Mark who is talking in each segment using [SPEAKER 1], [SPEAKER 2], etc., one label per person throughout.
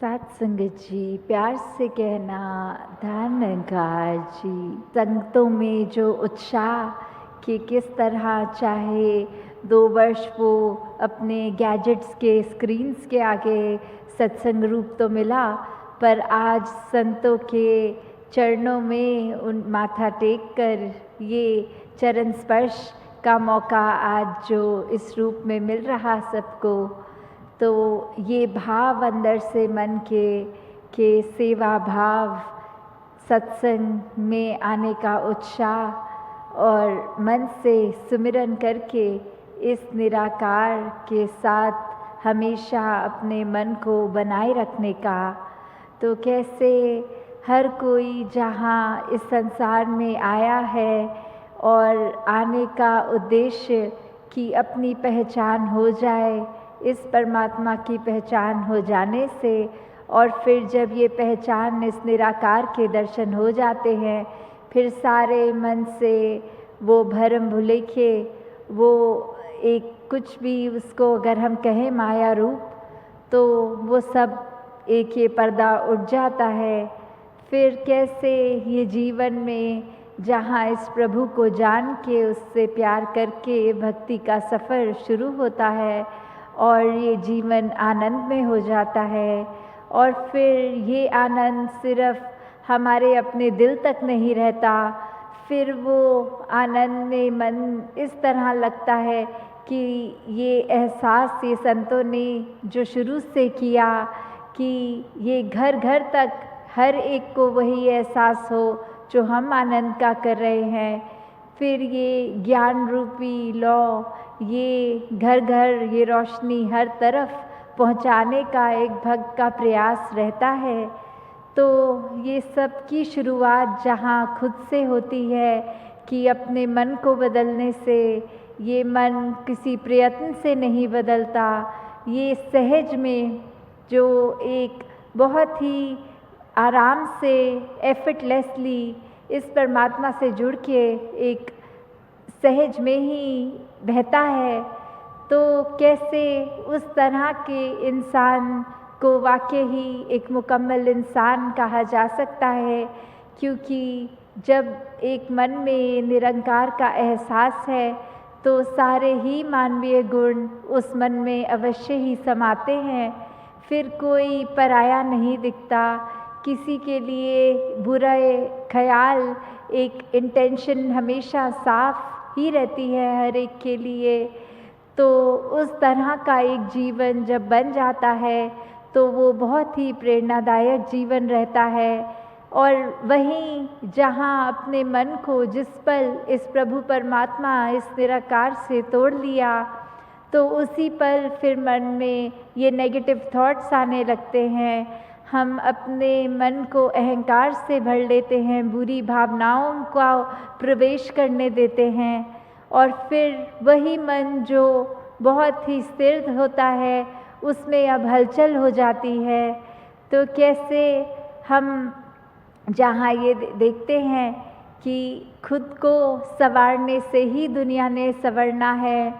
[SPEAKER 1] साथ संगत जी, प्यार से कहना धन्यकार जी। संगतों में जो उत्साह कि किस तरह चाहे 2 वर्ष वो अपने गैजेट्स के स्क्रीन्स के आगे सत्संग रूप तो मिला, पर आज संतों के चरणों में उन माथा टेक कर ये चरण स्पर्श का मौका आज जो इस रूप में मिल रहा सबको, तो ये भाव अंदर से मन के सेवा भाव, सत्संग में आने का उत्साह और मन से सुमिरन करके इस निराकार के साथ हमेशा अपने मन को बनाए रखने का। तो कैसे हर कोई जहाँ इस संसार में आया है और आने का उद्देश्य कि अपनी पहचान हो जाए, इस परमात्मा की पहचान हो जाने से, और फिर जब ये पहचान इस निराकार के दर्शन हो जाते हैं, फिर सारे मन से वो भरम भुलेखे, वो एक कुछ भी उसको अगर हम कहें माया रूप, तो वो सब एक ये पर्दा उठ जाता है। फिर कैसे ये जीवन में जहाँ इस प्रभु को जान के उससे प्यार करके भक्ति का सफ़र शुरू होता है और ये जीवन आनंद में हो जाता है, और फिर ये आनंद सिर्फ हमारे अपने दिल तक नहीं रहता, फिर वो आनंद में मन इस तरह लगता है कि ये एहसास ये संतों ने जो शुरू से किया कि ये घर घर तक हर एक को वही एहसास हो जो हम आनंद का कर रहे हैं। फिर ये ज्ञान रूपी लौ, ये घर घर ये रोशनी हर तरफ पहुंचाने का एक भक्त का प्रयास रहता है। तो ये सब की शुरुआत जहाँ खुद से होती है कि अपने मन को बदलने से, ये मन किसी प्रयत्न से नहीं बदलता, ये सहज में जो एक बहुत ही आराम से एफर्टलेसली इस परमात्मा से जुड़ के एक सहज में ही बहता है। तो कैसे उस तरह के इंसान को वाकई ही एक मुकम्मल इंसान कहा जा सकता है, क्योंकि जब एक मन में निरंकार का एहसास है तो सारे ही मानवीय गुण उस मन में अवश्य ही समाते हैं। फिर कोई पराया नहीं दिखता, किसी के लिए बुरे ख्याल, एक इंटेंशन हमेशा साफ ही रहती है हर एक के लिए। तो उस तरह का एक जीवन जब बन जाता है तो वो बहुत ही प्रेरणादायक जीवन रहता है। और वहीं जहाँ अपने मन को जिस पल इस प्रभु परमात्मा इस निराकार से तोड़ लिया, तो उसी पल फिर मन में ये नेगेटिव थॉट्स आने लगते हैं। हम अपने मन को अहंकार से भर लेते हैं, बुरी भावनाओं का प्रवेश करने देते हैं, और फिर वही मन जो बहुत ही स्थिर होता है उसमें अब हलचल हो जाती है। तो कैसे हम जहाँ ये देखते हैं कि खुद को संवारने से ही दुनिया ने संवरना है,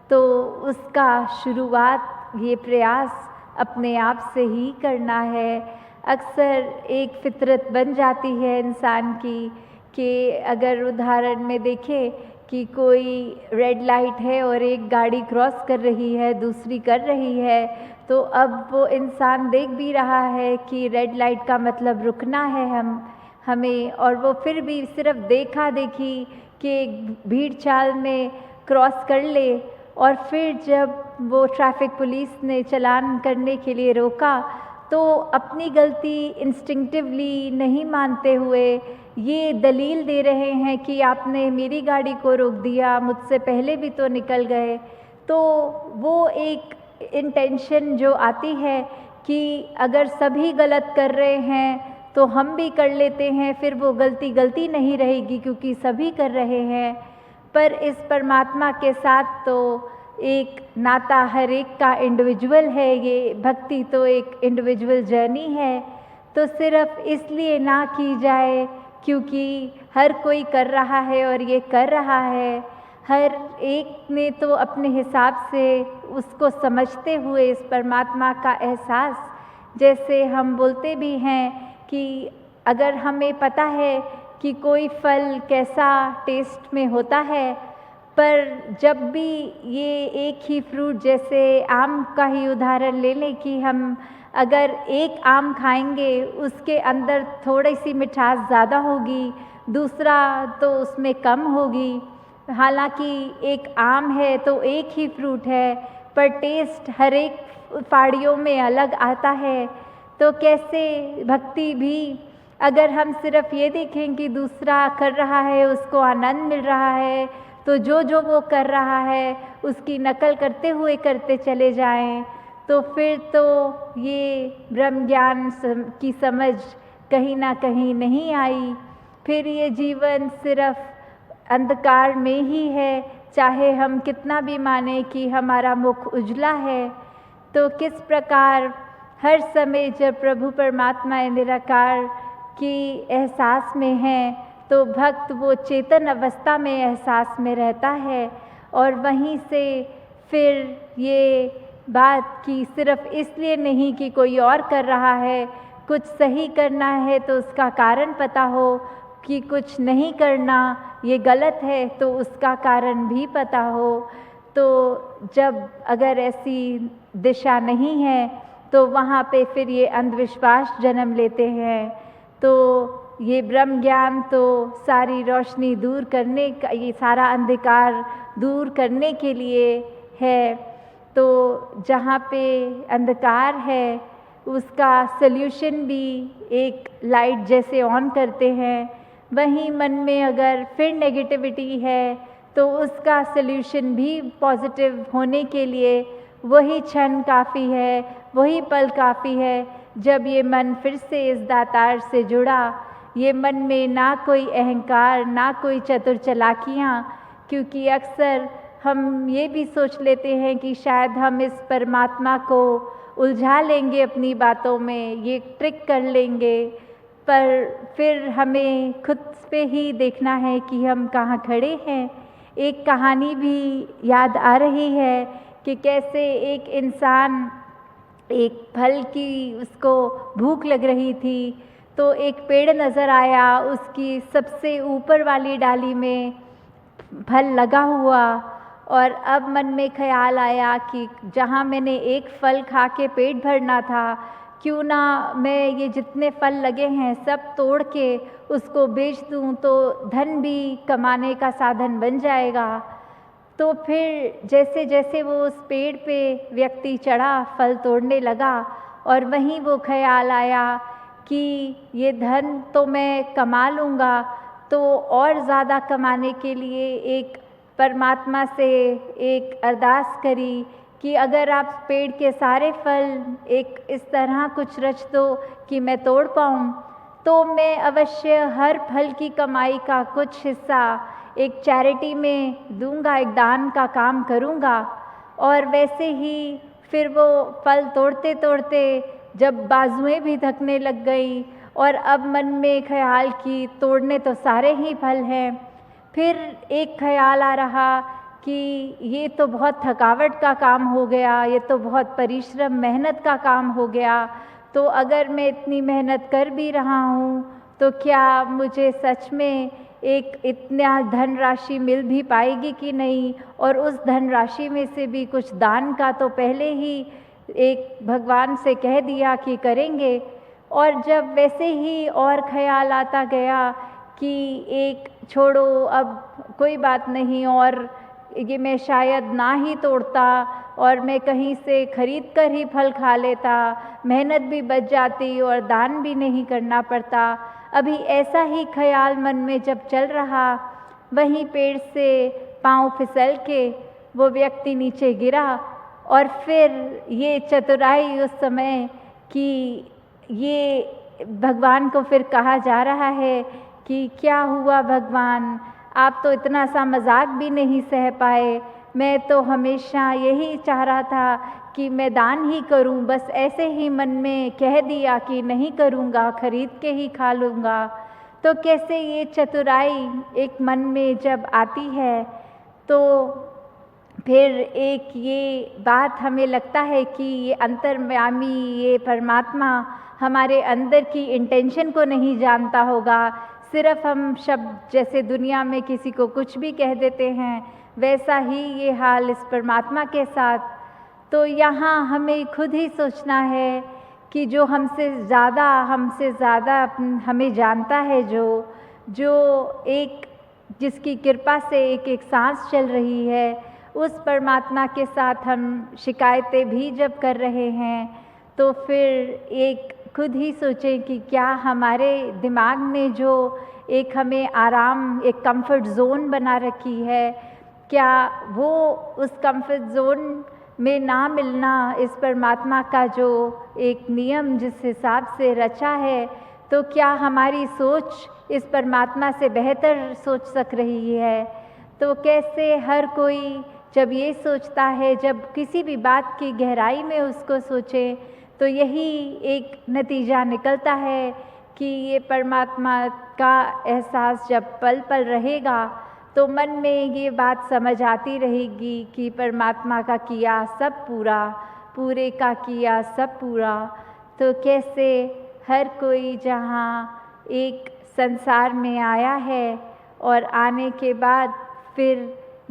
[SPEAKER 1] तो उसका शुरुआत ये प्रयास अपने आप से ही करना है। अक्सर एक फितरत बन जाती है इंसान की कि अगर उदाहरण में देखें कि कोई रेड लाइट है और एक गाड़ी क्रॉस कर रही है, दूसरी कर रही है, तो अब वो इंसान देख भी रहा है कि रेड लाइट का मतलब रुकना है हमें, और वो फिर भी सिर्फ देखा देखी कि भीड़ चाल में क्रॉस कर ले, और फिर जब वो ट्रैफिक पुलिस ने चालान करने के लिए रोका तो अपनी गलती इंस्टिंक्टिवली नहीं मानते हुए ये दलील दे रहे हैं कि आपने मेरी गाड़ी को रोक दिया, मुझसे पहले भी तो निकल गए। तो वो एक इंटेंशन जो आती है कि अगर सभी गलत कर रहे हैं तो हम भी कर लेते हैं, फिर वो गलती नहीं रहेगी क्योंकि सभी कर रहे हैं। पर इस परमात्मा के साथ तो एक नाता हर एक का इंडिविजुअल है, ये भक्ति तो एक इंडिविजुअल जर्नी है। तो सिर्फ इसलिए ना की जाए क्योंकि हर कोई कर रहा है और ये कर रहा है, हर एक ने तो अपने हिसाब से उसको समझते हुए इस परमात्मा का एहसास जैसे हम बोलते भी हैं कि अगर हमें पता है कि कोई फल कैसा टेस्ट में होता है, पर जब भी ये एक ही फ्रूट, जैसे आम का ही उदाहरण ले लें कि हम अगर एक आम खाएंगे उसके अंदर थोड़ी सी मिठास ज़्यादा होगी, दूसरा तो उसमें कम होगी। हालांकि एक आम है तो एक ही फ्रूट है, पर टेस्ट हर एक फाड़ियों में अलग आता है। तो कैसे भक्ति भी, अगर हम सिर्फ ये देखें कि दूसरा कर रहा है, उसको आनंद मिल रहा है, तो जो जो वो कर रहा है उसकी नकल करते हुए करते चले जाएं, तो फिर तो ये ब्रह्म ज्ञान की समझ कहीं ना कहीं नहीं आई। फिर ये जीवन सिर्फ अंधकार में ही है, चाहे हम कितना भी माने कि हमारा मुख उजला है। तो किस प्रकार हर समय जब प्रभु परमात्मा निराकार की एहसास में है, तो भक्त वो चेतन अवस्था में एहसास में रहता है। और वहीं से फिर ये बात कि सिर्फ इसलिए नहीं कि कोई और कर रहा है, कुछ सही करना है तो उसका कारण पता हो, कि कुछ नहीं करना ये गलत है तो उसका कारण भी पता हो। तो जब अगर ऐसी दिशा नहीं है तो वहाँ पे फिर ये अंधविश्वास जन्म लेते हैं। तो ये ब्रह्म ज्ञान तो सारी रोशनी दूर करने का, ये सारा अंधकार दूर करने के लिए है। तो जहाँ पे अंधकार है उसका सल्यूशन भी एक लाइट जैसे ऑन करते हैं, वहीं मन में अगर फिर नेगेटिविटी है तो उसका सल्यूशन भी पॉजिटिव होने के लिए वही क्षण काफ़ी है, वही पल काफ़ी है जब ये मन फिर से इस दातार से जुड़ा। ये मन में ना कोई अहंकार, ना कोई चतुर चालाकियाँ, क्योंकि अक्सर हम ये भी सोच लेते हैं कि शायद हम इस परमात्मा को उलझा लेंगे अपनी बातों में, ये ट्रिक कर लेंगे, पर फिर हमें खुद पे ही देखना है कि हम कहाँ खड़े हैं। एक कहानी भी याद आ रही है कि कैसे एक इंसान, एक फल की उसको भूख लग रही थी, तो एक पेड़ नज़र आया, उसकी सबसे ऊपर वाली डाली में फल लगा हुआ। और अब मन में ख्याल आया कि जहाँ मैंने एक फल खा के पेट भरना था, क्यों ना मैं ये जितने फल लगे हैं सब तोड़ के उसको बेच दूँ, तो धन भी कमाने का साधन बन जाएगा। तो फिर जैसे जैसे वो उस पेड़ पे व्यक्ति चढ़ा, फल तोड़ने लगा, और वहीं वो ख्याल आया कि ये धन तो मैं कमा लूँगा, तो और ज़्यादा कमाने के लिए एक परमात्मा से एक अरदास करी कि अगर आप पेड़ के सारे फल एक इस तरह कुछ रच दो कि मैं तोड़ पाऊँ, तो मैं अवश्य हर फल की कमाई का कुछ हिस्सा एक चैरिटी में दूंगा, एक दान का काम करूंगा। और वैसे ही फिर वो फल तोड़ते तोड़ते जब बाजुएं भी थकने लग गई, और अब मन में ख्याल कि तोड़ने तो सारे ही फल हैं, फिर एक ख्याल आ रहा कि ये तो बहुत थकावट का काम हो गया, ये तो बहुत परिश्रम मेहनत का काम हो गया, तो अगर मैं इतनी मेहनत कर भी रहा हूँ तो क्या मुझे सच में एक इतना धनराशि मिल भी पाएगी कि नहीं, और उस धनराशि में से भी कुछ दान का तो पहले ही एक भगवान से कह दिया कि करेंगे। और जब वैसे ही और ख्याल आता गया कि एक छोड़ो, अब कोई बात नहीं, और ये मैं शायद ना ही तोड़ता और मैं कहीं से खरीद कर ही फल खा लेता, मेहनत भी बच जाती और दान भी नहीं करना पड़ता। अभी ऐसा ही ख्याल मन में जब चल रहा, वहीं पेड़ से पाँव फिसल के वो व्यक्ति नीचे गिरा। और फिर ये चतुराई उस समय कि ये भगवान को फिर कहा जा रहा है कि क्या हुआ भगवान, आप तो इतना सा मजाक भी नहीं सह पाए, मैं तो हमेशा यही चाह रहा था कि मैं दान ही करूं, बस ऐसे ही मन में कह दिया कि नहीं करूंगा, खरीद के ही खा लूँगा। तो कैसे ये चतुराई एक मन में जब आती है तो फिर एक ये बात हमें लगता है कि ये अंतर्यामी, ये परमात्मा हमारे अंदर की इंटेंशन को नहीं जानता होगा। सिर्फ हम शब्द जैसे दुनिया में किसी को कुछ भी कह देते हैं, वैसा ही ये हाल इस परमात्मा के साथ। तो यहाँ हमें खुद ही सोचना है कि जो हमसे ज़्यादा हमें जानता है, जो एक जिसकी कृपा से एक सांस चल रही है, उस परमात्मा के साथ हम शिकायतें भी जब कर रहे हैं, तो फिर एक खुद ही सोचें कि क्या हमारे दिमाग ने जो एक हमें आराम, एक कंफर्ट ज़ोन बना रखी है, क्या वो उस कंफर्ट ज़ोन में ना मिलना इस परमात्मा का जो एक नियम जिस हिसाब से रचा है, तो क्या हमारी सोच इस परमात्मा से बेहतर सोच सक रही है? तो कैसे हर कोई जब ये सोचता है, जब किसी भी बात की गहराई में उसको सोचें, तो यही एक नतीजा निकलता है कि ये परमात्मा का एहसास जब पल पल रहेगा, तो मन में ये बात समझ आती रहेगी कि परमात्मा का किया सब पूरा, पूरे का किया सब पूरा। तो कैसे हर कोई जहाँ एक संसार में आया है और आने के बाद फिर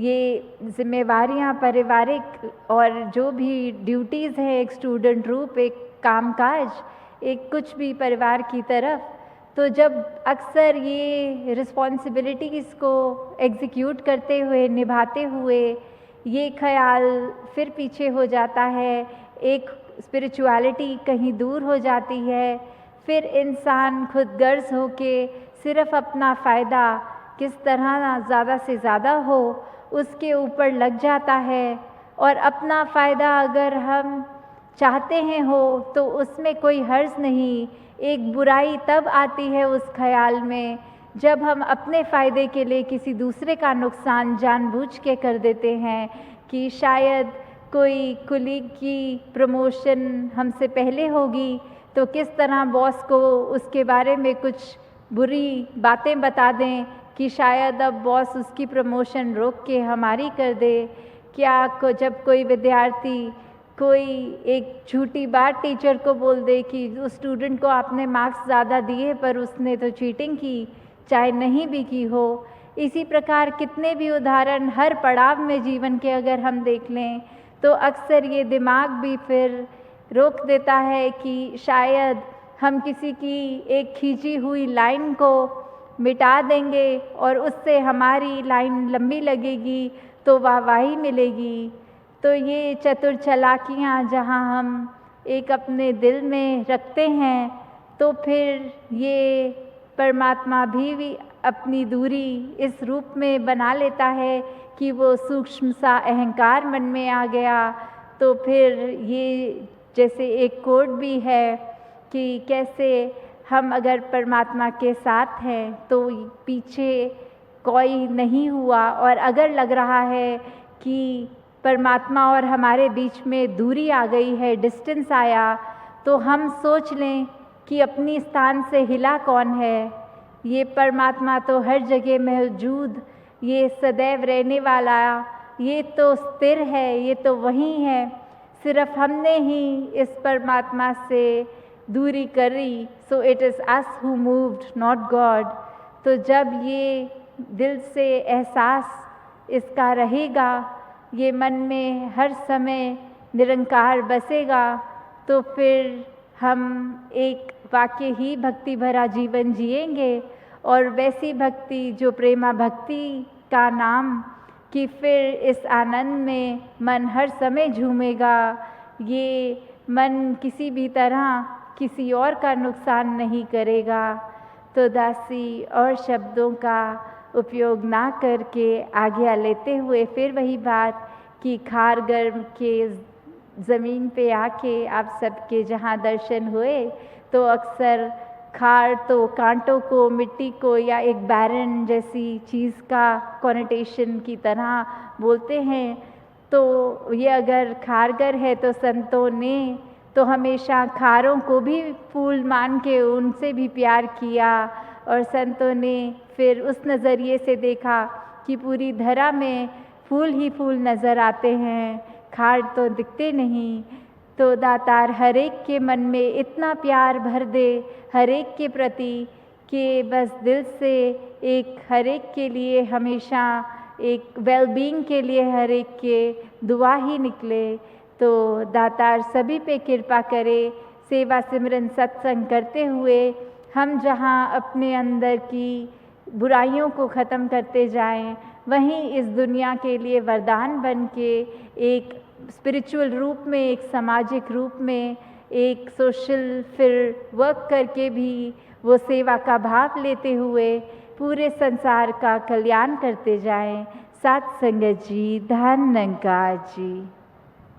[SPEAKER 1] ये जिम्मेवारियाँ पारिवारिक और जो भी ड्यूटीज़ है एक स्टूडेंट रूप, एक कामकाज, एक कुछ भी परिवार की तरफ, तो जब अक्सर ये रिस्पॉन्सिबिलिटीज़ को एग्जीक्यूट करते हुए, निभाते हुए ये ख्याल फिर पीछे हो जाता है, एक स्पिरिचुअलिटी कहीं दूर हो जाती है, फिर इंसान खुद गर्ज होके सिर्फ अपना फ़ायदा किस तरह ज़्यादा से ज़्यादा हो उसके ऊपर लग जाता है। और अपना फ़ायदा अगर हम चाहते हैं हो तो उसमें कोई हर्ज नहीं। एक बुराई तब आती है उस ख़याल में जब हम अपने फ़ायदे के लिए किसी दूसरे का नुकसान जानबूझ के कर देते हैं कि शायद कोई कुलीग की प्रमोशन हमसे पहले होगी तो किस तरह बॉस को उसके बारे में कुछ बुरी बातें बता दें कि शायद अब बॉस उसकी प्रमोशन रोक के हमारी कर दे। क्या जब कोई विद्यार्थी कोई एक झूठी बात टीचर को बोल दे कि उस स्टूडेंट को आपने मार्क्स ज़्यादा दिए पर उसने तो चीटिंग की, चाहे नहीं भी की हो। इसी प्रकार कितने भी उदाहरण हर पड़ाव में जीवन के अगर हम देख लें तो अक्सर ये दिमाग भी फिर रोक देता है कि शायद हम किसी की एक खींची हुई लाइन को मिटा देंगे और उससे हमारी लाइन लंबी लगेगी तो वाहवाही मिलेगी। तो ये चतुर चालाकियाँ जहाँ हम एक अपने दिल में रखते हैं तो फिर ये परमात्मा भी अपनी दूरी इस रूप में बना लेता है कि वो सूक्ष्म सा अहंकार मन में आ गया। तो फिर ये जैसे एक कोड भी है कि कैसे हम अगर परमात्मा के साथ हैं तो पीछे कोई नहीं हुआ, और अगर लग रहा है कि परमात्मा और हमारे बीच में दूरी आ गई है, डिस्टेंस आया, तो हम सोच लें कि अपनी स्थान से हिला कौन है। ये परमात्मा तो हर जगह मौजूद, ये सदैव रहने वाला, ये तो स्थिर है, ये तो वहीं है। सिर्फ हमने ही इस परमात्मा से दूरी करी। So it is us who moved, not God. तो जब ये दिल से एहसास इसका रहेगा, ये मन में हर समय निरंकार बसेगा, तो फिर हम एक वाकई ही भक्ति भरा जीवन जिएंगे। और वैसी भक्ति जो प्रेमा भक्ति का नाम कि फिर इस आनंद में मन हर समय झूमेगा। ये मन किसी भी तरह किसी और का नुकसान नहीं करेगा। तो दासी और शब्दों का उपयोग ना करके आज्ञा लेते हुए फिर वही बात कि खार गर्म के ज़मीन पे आके आप सबके जहाँ दर्शन हुए तो अक्सर खार तो कांटों को, मिट्टी को या एक बैरन जैसी चीज़ का कॉनोटेशन की तरह बोलते हैं। तो ये अगर खारगर है तो संतों ने तो हमेशा खारों को भी फूल मान के उनसे भी प्यार किया, और संतों ने फिर उस नज़रिए से देखा कि पूरी धरा में फूल ही फूल नज़र आते हैं, खाड़ तो दिखते नहीं। तो दातार हर एक के मन में इतना प्यार भर दे हर एक के प्रति कि बस दिल से एक हर एक के लिए हमेशा एक वेलबींग के लिए हर एक के दुआ ही निकले। तो दातार सभी पे कृपा करे। सेवा सिमरन सत्संग करते हुए हम जहाँ अपने अंदर की बुराइयों को ख़त्म करते जाएं, वहीं इस दुनिया के लिए वरदान बन के एक स्पिरिचुअल रूप में, एक सामाजिक रूप में, एक सोशल फिर वर्क करके भी वो सेवा का भाव लेते हुए पूरे संसार का कल्याण करते जाएं। सात संगत जी, धन निरंकार जी।